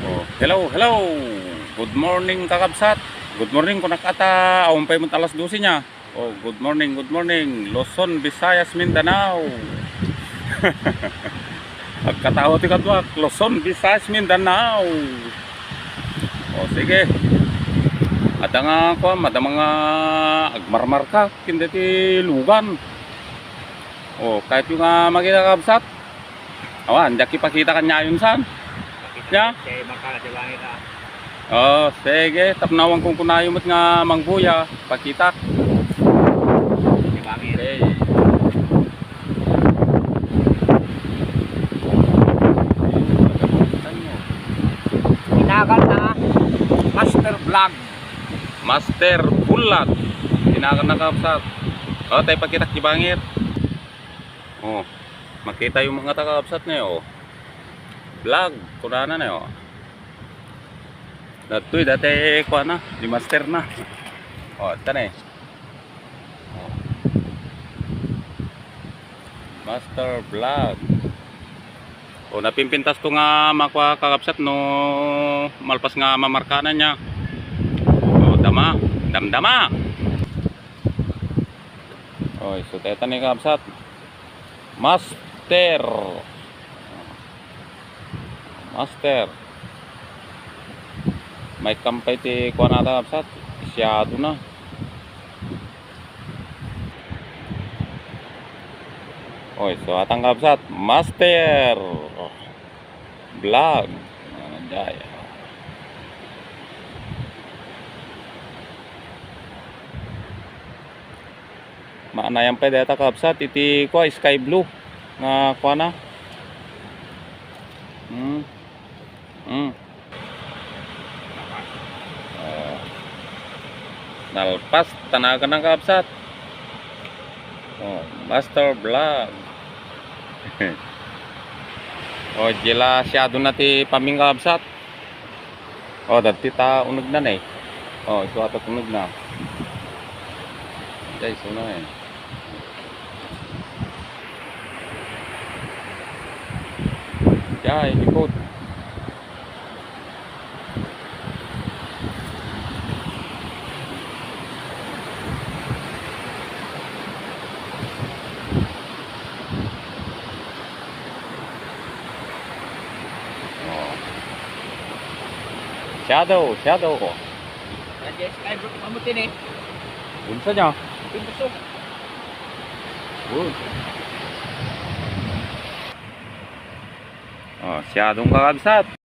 Oh, hello, hello. Good morning kakabsat. Good morning kung nakata. Awampay mo alas 12 niya. Oh, good morning, good morning. Luzon, Visayas, Mindanao. Pagkatao ti kadwak, Luzon, Visayas, Mindanao. Oh, sige. Ada nga ko, ada mga agmarmar ka, hindi ti lugan. Oh, kahit yung makita kakabsat. Awan, hindi pakita kanya yun saan. Ya? Oh, sige, tapnawan kong kunayumot nga mangbuya, pakitak. Okay. Tinagal na Master Vlog. Master Bulat. Tinagal na kapsat. Oh, tayo pakitak bangit. Oh, makita yung mga takapsat na yun. Vlog, kunana na yun. Dato'y dati kuha na, di master na. O, ito na eh. Master Vlog. O, napimpintas to nga makwa kakapsat no malpas nga mamarkanan niya. O, dama, damdama. O, so ito na yung kakapsat. Master. Master. May kampay ti kuha nata kapsat. Isyado na. Oy, so atang kapsat. Master Vlog. Daya. Maanayan pa data kapsat. Iti kuha sky blue. Nga kuha na. Nalpas tanagan ng kapsat. Oh, Master Vlog. Oh, jila syado na ti paming kapsat. Oh, dati ta unog na eh. Oh, ito ato unog na. Guys, una eh. Jai, likod. Shadow, shadow ko. Nandiyan sky blue pamutin eh. Unsa niya? Pinusok. Good. Oh, shadong kakabsat.